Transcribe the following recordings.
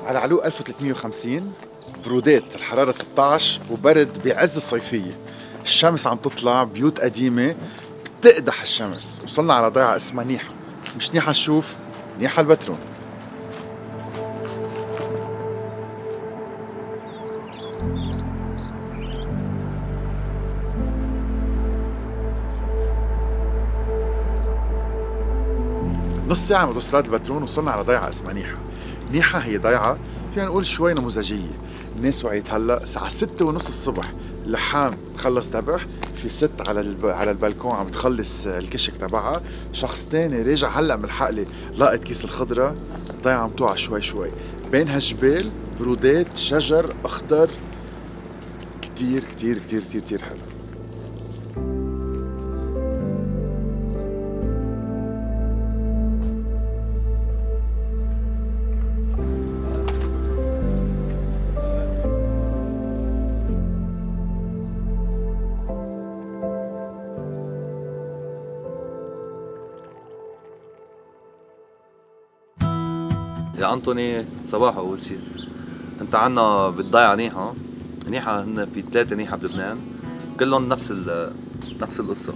على علو 1350 برودات الحرارة 16 وبرد بعز الصيفية. الشمس عم تطلع، بيوت قديمة بتقدح الشمس. وصلنا على ضيعة اسمها نيحة. مش نيحة الشوف، نيحة البترون. نص ساعة من اوتوستراد البترون وصلنا على ضيعة اسمها نيحة. نيحة هي ضيعة فينا نقول شوي نموذجية. الناس وعيت هلا الساعة 6:30 الصبح، لحام تخلص ذبح، في ست على البلكون عم تخلص الكشك تبعها، شخص تاني راجع هلا من الحقلة لاقط كيس الخضرة. الضيعة عم توقع شوي شوي، بينها جبال، برودات، شجر اخضر، كتير كتير كتير كتير كتير حلو. يا أنطوني صباح. أول شيء أنت عنا بالضيعة نيحة. نيحة هن في 3 نيحة بلبنان، كلهم نفس القصة.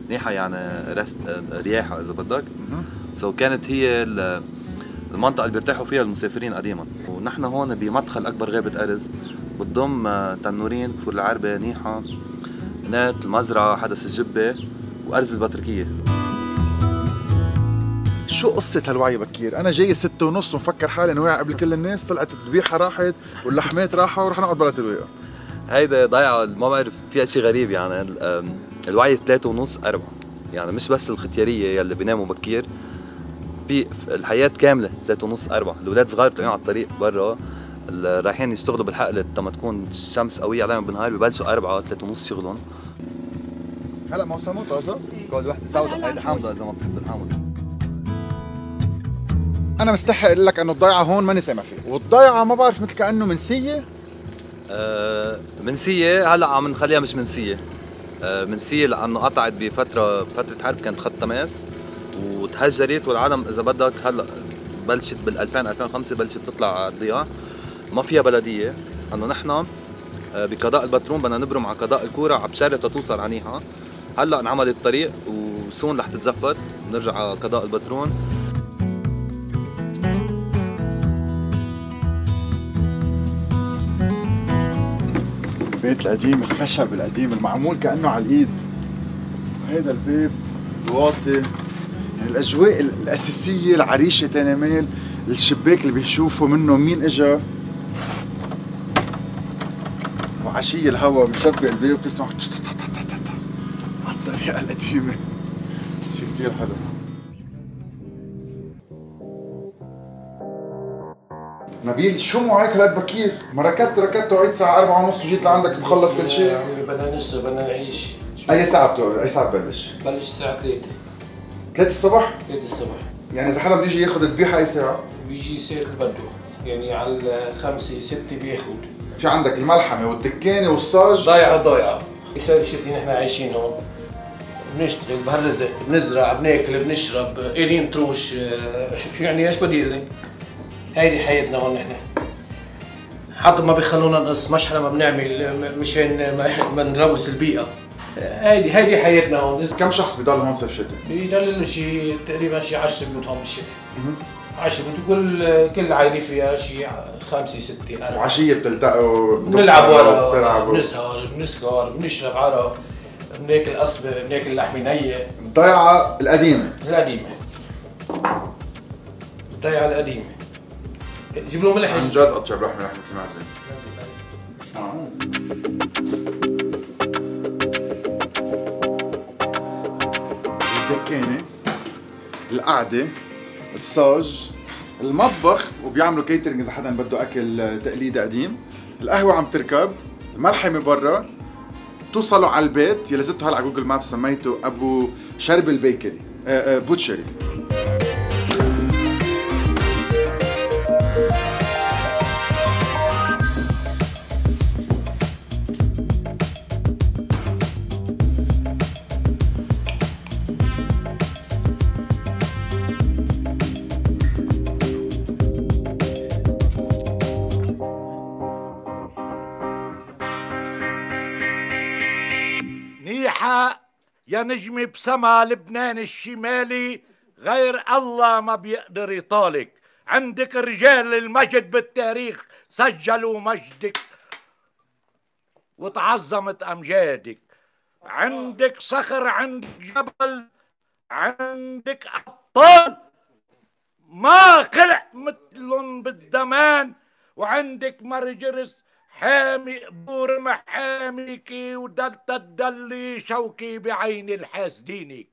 نيحة يعني رياحة إذا بدك. كانت هي المنطقة اللي بيرتاحوا فيها المسافرين قديما. ونحن هون بمدخل أكبر غابة أرز، بتضم تنورين، فور العربة، نيحة، نات، المزرعة، حدث الجبة، وأرز البطريقية. شو قصة هالوعي بكير؟ أنا جاي 6:30 ومفكر حالي إنه واعي قبل كل الناس، طلعت الذبيحة راحت واللحمات راحوا ورح نقعد بلا ترويقة. هيدا ضيعة ما بعرف فيها شيء غريب يعني. الوعي 3:30 4، يعني مش بس الختيارية يلي بيناموا بكير، الحياة كاملة 3:30 4. الأولاد صغار بتلاقيهم على الطريق برا رايحين يشتغلوا بالحقلة لما تكون الشمس قوية عليهم بالنهار، ببلشوا 4 3:30 شغلهم. هلا موسمه طازة؟ كل وحدة سوداء، هيدي حامضة إذا ما بتحب الحامض. أنا مستحي أقول لك إنه الضيعة هون ماني سامع فيها، والضيعة ما بعرف مثل كأنه منسية. منسية هلا عم نخليها مش منسية. منسية لأنه قطعت بفترة حرب، كانت خط تماس وتهجرت، والعالم إذا بدك هلا بلشت بال 2005 بلشت تطلع على الضياع. ما فيها بلدية، إنه نحن بقضاء البترون بدنا نبرم على قضاء الكورة على بشارة توصل على نيحة. هلا انعمل الطريق وسون رح تتزفت، نرجع على قضاء البترون. البيت القديم، الخشب القديم المعمول كأنه على الإيد. هيدا الباب الواطي، يعني الأجواء الأساسية، العريشة تناميل، الشباك اللي بيشوفوا منه مين إجا، وعشية الهواء بشبك الباب بتسمع على الطريقة القديمة. شيء كتير حلو. نبيل شو معك هلأ بكير؟ ما ركضت وعيت الساعة 4:30 وجيت لعندك مخلص كل شيء. يا عمي بدنا نشتغل، بدنا نعيش. أي ساعة ببلش؟ بلش الساعة 3. 3 الصبح؟ 3 الصبح. يعني إذا حدا بيجي ياخذ الذبيحة أي ساعة؟ بيجي يصير اللي بده، يعني على 5 6 بياخذ. في عندك الملحمة والدكانة والصاج. ضايعة. يصير شتي نحن عايشين هون. بنشتغل بهالرزق، بنزرع، بناكل، بنشرب، قايلين تروش، شو يعني ايش بدي اقول لك؟ هيدي حياتنا هون نحن. حتى ما بيخلونا نقص مشحنة ما بنعمل مشان ما نروس البيئة. هيدي حياتنا هون. كم شخص بضل هون صيف شتاء؟ بيضل شيء تقريبا شيء 10 بيوت هون بالشتاء. 10 بيوت، كل عائلة فيها شيء 5 6 4. وعشية بتلتقوا، بنلعب ورا، بنسهر، بنشرب عرق، بناكل قصبة، بناكل لحمة نية. الضيعة القديمة. الضيعة القديمة. جيب له ملح. عن جد أطيب لحمة المعزة. الدكانة، القعدة، الصاج، المطبخ، وبيعملوا كيترينج إذا حدا بده أكل تقليدي قديم. القهوة عم تركب، الملحمة برا. توصلوا على البيت يلي زدتوا هلا على جوجل ماب سميته أبو شرب البيكري، بوتشري. يا نجمي بسما لبنان الشمالي، غير الله ما بيقدر يطالك. عندك رجال المجد بالتاريخ سجلوا مجدك وتعظمت أمجادك. عندك صخر، عندك جبل، عندك أبطال ما خلق مثلن بالزمان، وعندك مرجرس حامي بور محاميكي ودلتا الدلي شوكي بعين الحاسدينك.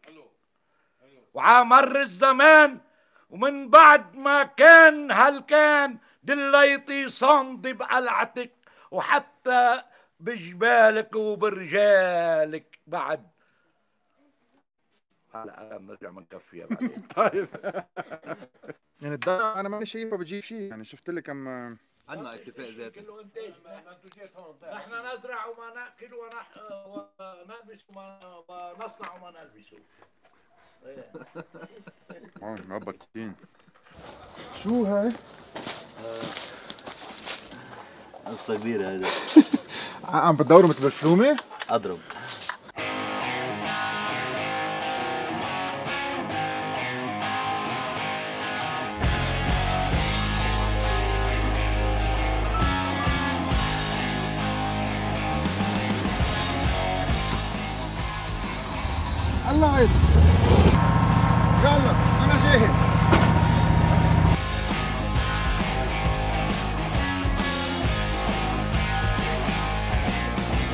وعمر الزمان ومن بعد ما كان هالكان دليتي صامدي بقلعتك، وحتى بجبالك وبرجالك بعد. هلا بنرجع بنكفيها بعدين. طيب يعني الضيعة انا ماني شايفها بتجيب شيء، يعني شفت لك كم عندنا اكتفاء ذاتي. كله انتاج. نحن نزرع وما ناكل ونلبس ونصنع وما نلبس. مبكين. شو هاي؟ قصة كبيرة هذا. عم بتدوروا مثل الفلومة؟ اضرب. الله عيد. يلا انا جاهز.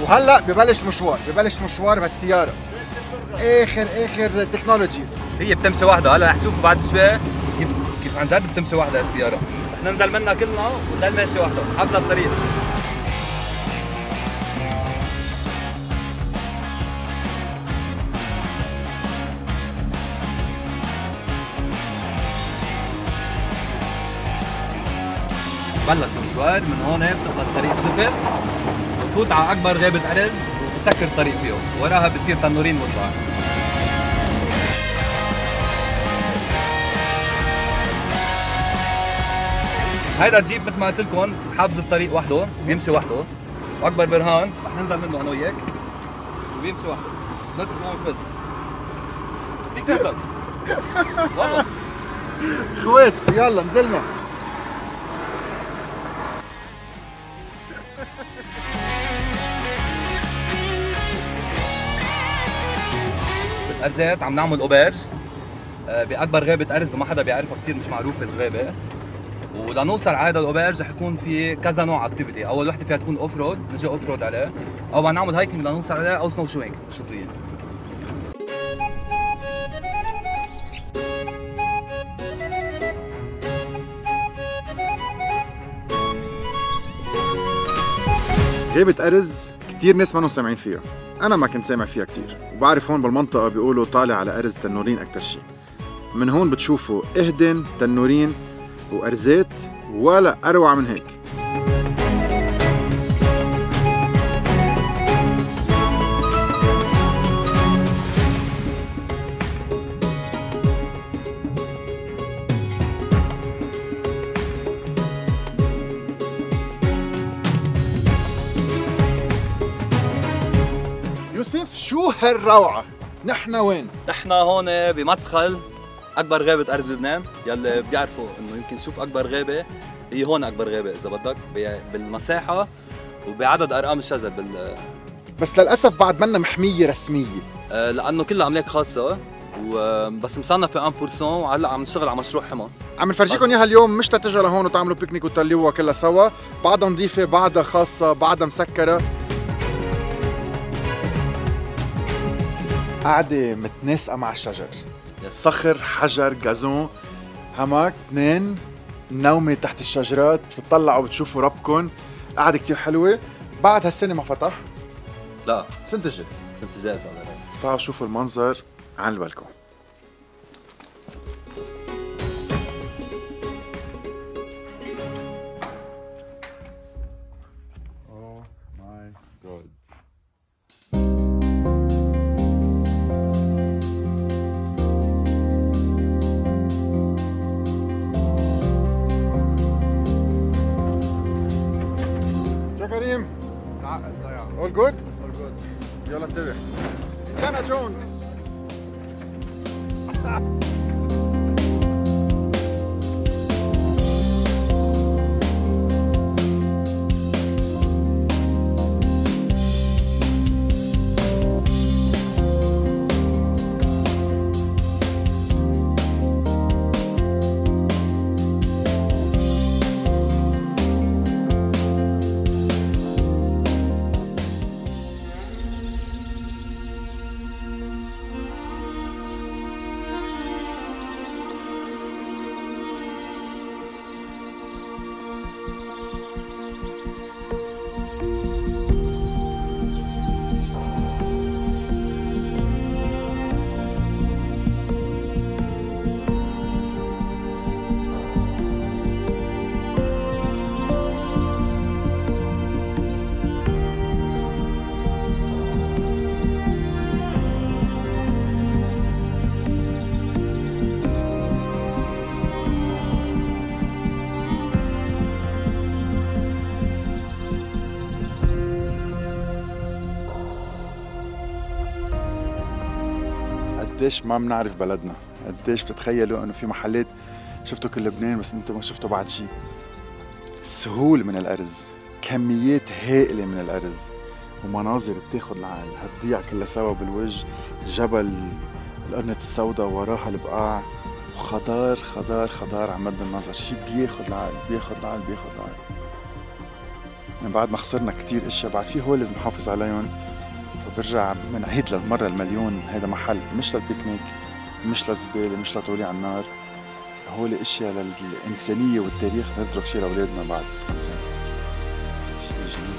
وهلا ببلش مشوار بالسيارة. اخر تكنولوجيز. هي بتمشي وحده، هلا رح تشوفوا بعد شوي كيف عن جد بتمشي وحده السياره. رح ننزل منها كلنا ونضل ماشي وحده حافظه الطريق. بلش المشوار من هون، بتخلص طريق صفر وتفوت على اكبر غابه ارز وبتسكر الطريق فيه، وراها بصير تنورين مطلع. هيدا جيب مثل ما قلت لكم حافظ الطريق وحده، بيمشي وحده، واكبر برهان رح ننزل منه انا وياك وبيمشي وحده. لا تكون فل فيك تنزل والله. خوات يلا نزلنا. بالارزات عم نعمل اوبرج باكبر غابه ارز وما حدا بيعرفها، كثير مش معروفه الغابه. ولنوصل على هذا الاوبرج رح يكون في كذا نوع اكتيفيتي، اول وحده فيها تكون اوف رود، نجي اوف رود عليه، او بدنا نعمل هايكنج لنوصل عليه، او سنو شوينج شطريه. غابة أرز كتير ناس ما سامعين فيها، أنا ما كنت سامع فيها كتير، وبعرف هون بالمنطقة بيقولوا طالع على أرز تنورين أكتر شي. من هون بتشوفوا إهدن، تنورين وأرزات، ولا أروع من هيك. يوسف شو هالروعة؟ نحن وين؟ نحن هون بمدخل اكبر غابه ارز لبنان، يلي بيعرفوا انه يمكن نشوف اكبر غابه هي هون اكبر غابه اذا بدك بالمساحه وبعدد ارقام الشجر بس للاسف بعد منا محميه رسميه لانه كلها املاك خاصه وبس مصنفه 1% وهلا عم نشتغل على مشروع حمى. عم نفرجيكم اياها اليوم، مش تتجوا لهون وتعملوا بيكنيك وتطلعوها كلها سوا، بعدها نظيفه، بعدها خاصه، بعدها مسكره. قاعده متناسقه مع الشجر، صخر، حجر، جازون، همك، اثنين، نومة تحت الشجرات، بتطلعوا بتشوفوا ربكم، قاعدة كتير حلوة. بعد هالسنة ما فتح؟ لا، سنة الجاي. سنة الجاي تعالوا شوفوا المنظر عن البلكون. Oh my God. كريم. All good? All good. يلا انتبه. جانا جونز. قديش ما بنعرف بلدنا، قديش بتتخيلوا انه في محلات شفتوا كل لبنان بس انتم ما شفتوا بعد شيء. سهول من الارز، كميات هائله من الارز ومناظر بتاخذ العقل، هتضيع كلها سوا بالوجه، جبل القرنة السوداء وراها البقاع وخضار خضار خضار عم مد النظر، شيء بياخذ العقل بياخذ العقل بياخذ العقل. يعني بعد ما خسرنا كثير اشياء بعد في هول لازم نحافظ عليهم، فبرجع بنعيد للمرة المليون هذا محل مش للبيكنيك، مش للزبالة، مش لطولي على النار، هول اشياء للإنسانية والتاريخ نترك شيء لأولادنا بعد سنة. شيء جميل.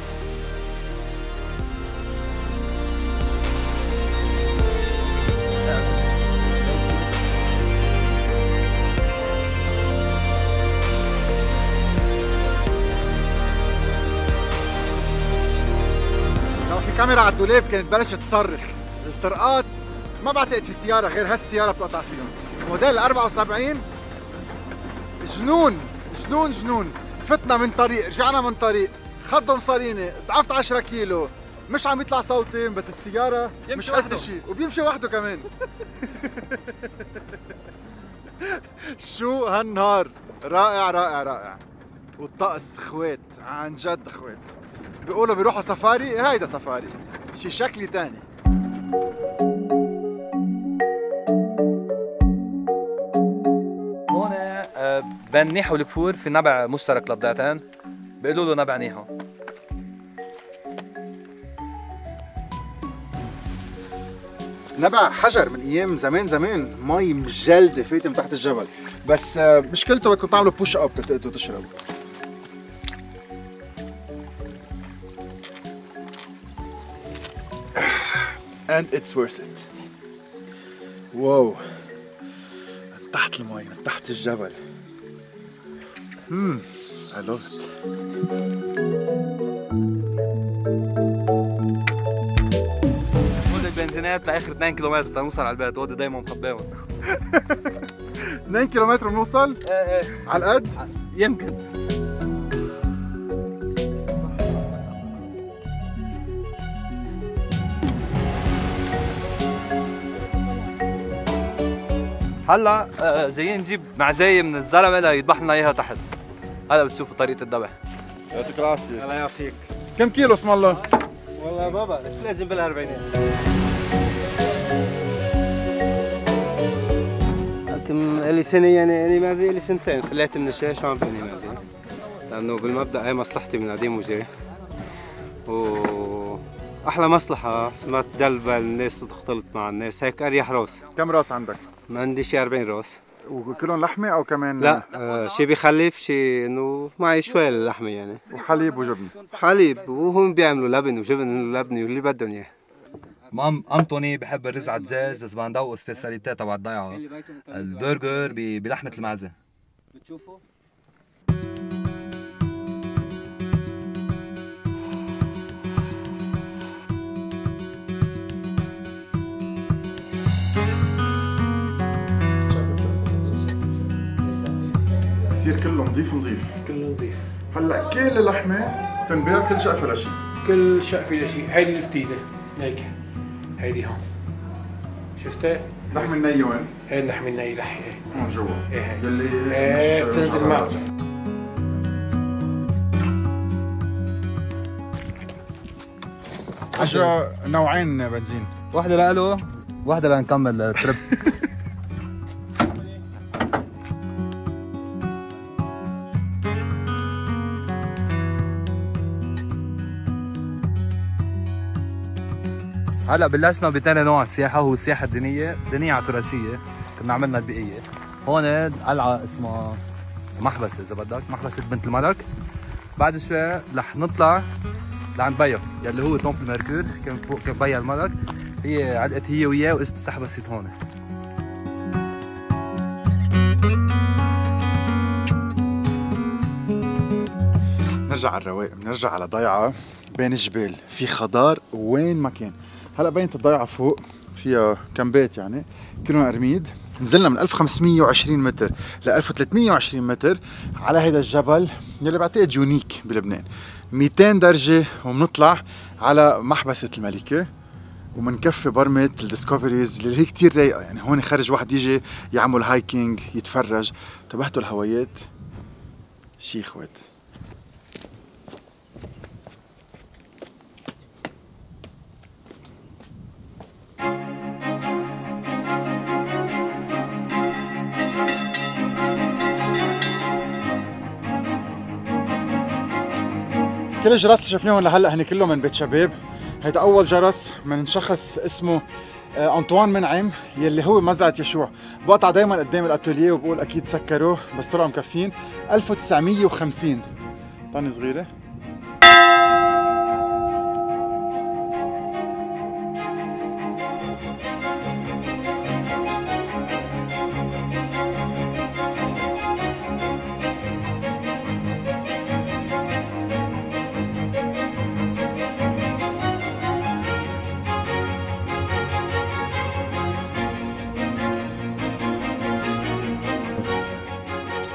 كاميرا على الدولاب كانت بلشت تصرخ، الطرقات ما بعتقد في سيارة غير هالسيارة بتقطع فيهم، موديل 74 جنون جنون جنون، فتنا من طريق، رجعنا من طريق، خدهم صاريني، ضعفت 10 كيلو، مش عم يطلع صوتي بس السيارة مش قد شيء، وبيمشي وحده كمان. شو هالنهار، رائع رائع رائع، والطقس خوات، عن جد خوات. بيقولوا بيروحوا سفاري، هيدا سفاري شي شكلي تاني. هون بين نيحة والكفور في نبع مشترك للضيعتين، بيقولوا له نبع نيحة. نبع حجر من ايام زمان زمان، مي مجلده فايته من تحت الجبل، بس مشكلته بدكم تعملوا بوش اب تقدروا تشربوا. And it's worth it. واو، من تحت المي، من تحت الجبل. I love it. هود البنزينات لاخر 2 كيلومتر تنوصل على البيت، هود دايما مخباهم. 2 كيلومتر بنوصل؟ ايه على القد؟ يمكن. هلا جايين نجيب معزاية من الزلمه ليذبح لنا اياها تحت. هلا بتشوفوا طريقه الذبح. يعطيك العافيه. الله يعافيك. كم كيلو اسم الله؟ والله ما بعرف، لازم بالاربعينات. لكن لي سنه يعني لي معزه لي سنتين، خليت من الشيش وعم بني معزه. لانه بالمبدا هي مصلحتي من قديم وجاي. واحلى مصلحه ما تدلب الناس تختلط مع الناس، هيك اريح راس. كم راس عندك؟ ما عندي شي 40 راس. وكلهم لحمه او كمان؟ لا شي بيخلف، شي انه معي شوي اللحمه يعني. وحليب وجبن؟ حليب، وهم بيعملوا لبن وجبن ولبنه واللي بدهم اياه. مام انطوني بحب الرز على الدجاج، بس بندوق سبيساليتي تبع الضيعه، البرجر بلحمه المعزه. بتشوفوا؟ بصير كله نظيف نظيف. كله نظيف. هلا كل اللحمه بتنباع كل شقفه لشيء. كل شقفه لشيء، هيدي الفتيله هيك، هيدي هون شفتها؟ لحم الني وين؟ هي اللحم الني لحية هون جوا ايه يلي ايه بتنزل معه. اجا نوعين بنزين. واحدة لإله واحدة لنكمل تريب. هلا بلشنا بثاني نوع سياحة، هو السياحة الدينية، دينية على تراثية، كنا عملنا البقية. هون قلعة اسمها محبس إذا بدك، محبسة بنت الملك. بعد شوي رح نطلع لعند بيا يلي هو تومبل ميركور، كان فوق كان بيا الملك. هي علقت هي وياه واجت استحبست هون. نرجع على الرواق، بنرجع على ضيعة بين الجبال، في خضار وين ما كان. هلا بينت الضيعة فوق فيها كم بيت يعني كلهم أرميد. نزلنا من 1520 متر ل 1320 متر على هذا الجبل يلي بعتقد يونيك بلبنان، 200 درجة، وبنطلع على محبسة الملكة ومنكفي برمة الديسكفريز اللي هي كتير رايقة. يعني هون خرج واحد يجي يعمل هايكينج يتفرج. انتبهتوا الهوايات شي خوات. كل الجرس اللي شفناهم لهلا هن كلهم من بيت شباب. هيدا اول جرس من شخص اسمه انطوان منعم يلي هو مزرعة يشوع. بقطع دائما قدام الاتوليه وبقول اكيد سكروه بس طلعوا مكفين. 1950 طنة صغيرة.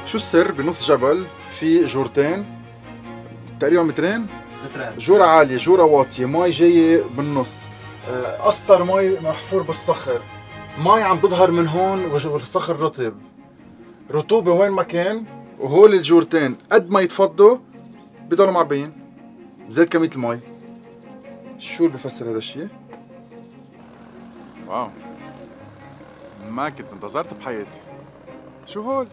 شو السر؟ بنص جبل في جورتين تقريبا مترين، جورة عالية جورة واطية، مي جاية بالنص، قسطر مي محفور بالصخر، مي عم تظهر من هون والصخر رطب، رطوبة وين ما كان. وهول الجورتين قد ما يتفضوا بضلوا معبيين، زاد كمية المي. شو اللي بفسر هذا الشيء؟ واو، ما كنت انتظرت بحياتي. شو هول؟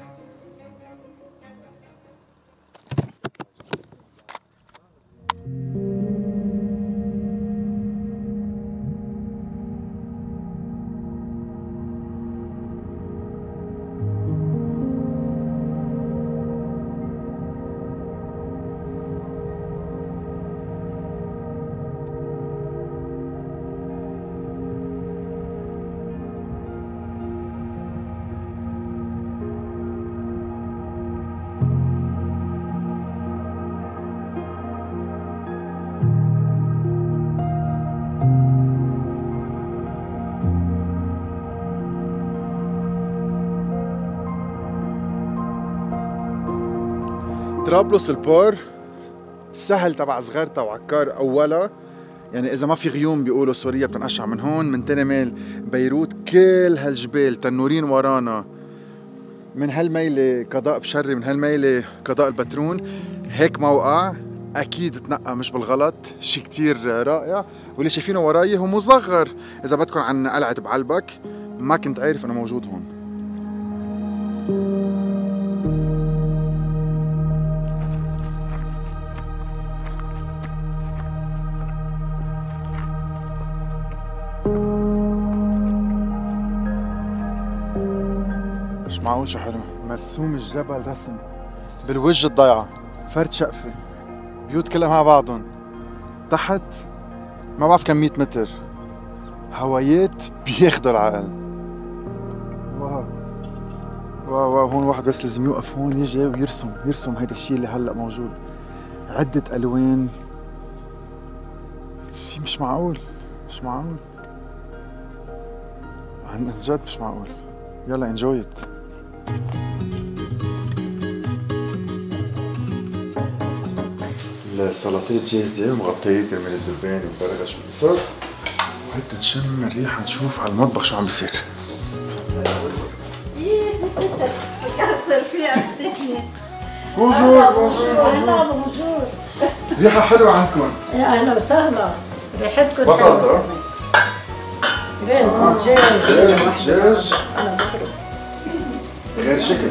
طرابلس البور سهل تبع صغيرتا وعكار اولها. يعني اذا ما في غيوم بيقولوا سوريا بتنقشع من هون. من تاني ميل بيروت كل هالجبال تنورين ورانا، من هالميله قضاء بشري، من هالميله قضاء البترون. هيك موقع اكيد تنقى مش بالغلط، شي كتير رائع. واللي شايفينه وراي هو مصغر اذا بدكم عن قلعه بعلبك. ما كنت عارف انا موجود هون. مش معقول شو حلو، مرسوم الجبل رسم بالوجه الضيعة، فرد شقفة، بيوت كلها مع بعضهم، تحت ما بعرف كم 100 متر، هوايات بياخدوا العقل. واو واو واو. هون واحد بس لازم يوقف هون يجي ويرسم هيدا الشيء اللي هلا موجود، عدة ألوان. شيء مش معقول، مش معقول عن جد، مش معقول. يلا انجوي ات. السلطات جاهزة ومغطية كرمال الدبان والبرغش والقصص. هيك نشم الريحة نشوف على المطبخ شو عم بيصير. كثر فيها الدنيا. بونجور بونجور بونجور. ريحة حلوة عندكم. يا اهلا وسهلا. ريحتكم بطاطا. دجاج. انا بحرق. غير شكل.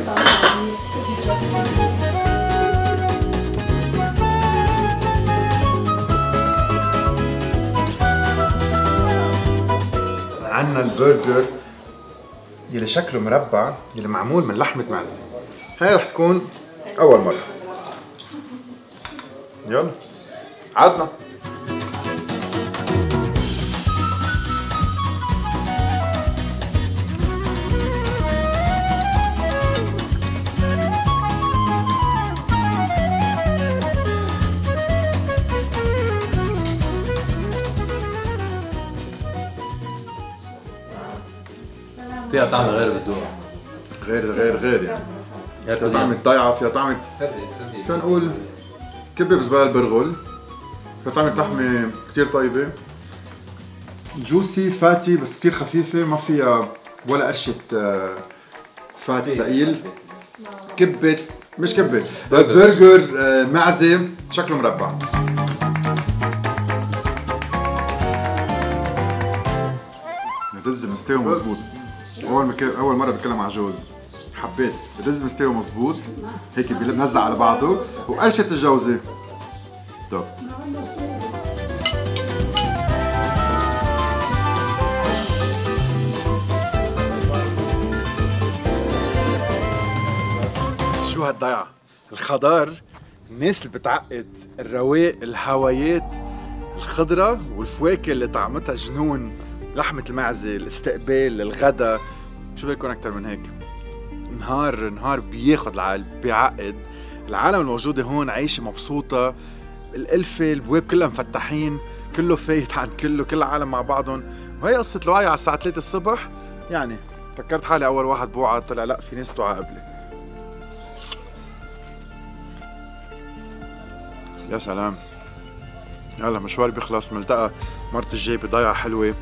عندنا البرجر يلي شكله مربع يلي معمول من لحمة معزة. هاي رح تكون أول مرة. يلا عادنا. فيها طعم غير بالدوق. غير يعني. فيها طعمة ضيعة، فيها طعمة فينا نقول كبة بزبالة البرغل، فيها طعمة لحمة كتير طيبة، جوسي فاتي بس كتير خفيفة، ما فيها ولا قرشة فات ثقيل. كبة مش كبة برجر معزة شكله مربع. الرز مستوي مزبوط. أول مرة بتكلم مع جوز، حبيت الرز مستوي مزبوط هيك بيلزق على بعضه وقرشة الجوزة. طب شو هالضيعة؟ الخضار، الناس اللي بتعقد، الرواق، الهوايات، الخضرة والفواكه اللي طعمتها جنون، لحمة المعزة، الاستقبال، الغدا، شو بدكم أكتر من هيك؟ نهار بياخد العقل، بيعقد، العالم الموجودة هون عايشة مبسوطة، الألفة، البواب كلها مفتحين، كله فايت عن كله، كل العالم مع بعضهم، وهي قصة الوعي على الساعة 3 الصبح، يعني فكرت حالي أول واحد بوعى، طلع لا في ناس توعى قبلي. يا سلام. يلا مشواري بيخلص، ملتقى مرة الجاي بضيعة حلوة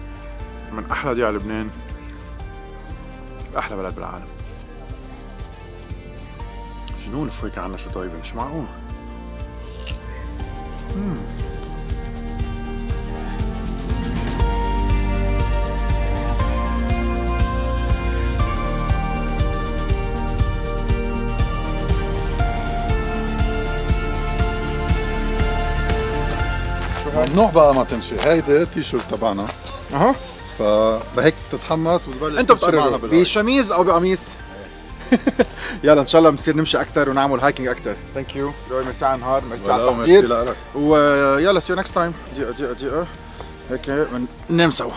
من أحلى ضيعة لبنان، أحلى بلد بالعالم. جنون الفواكه عنا شو طيبة، مش معقول. ممنوع بقى ما تمشي، هيدي تي شيرت تبعنا. اها فبهيك تتحمس وتبلش انتوا تمشي معنا بتقرروا بشميز او بقميص. يلا ان شاء الله بنصير نمشي اكثر ونعمل هايكينج اكثر. ثانك يو روي، ميرسي على النهار، ميرسي على التحضير، ويلا سي يو نكست تايم. دقيقة هيك ننام سوا.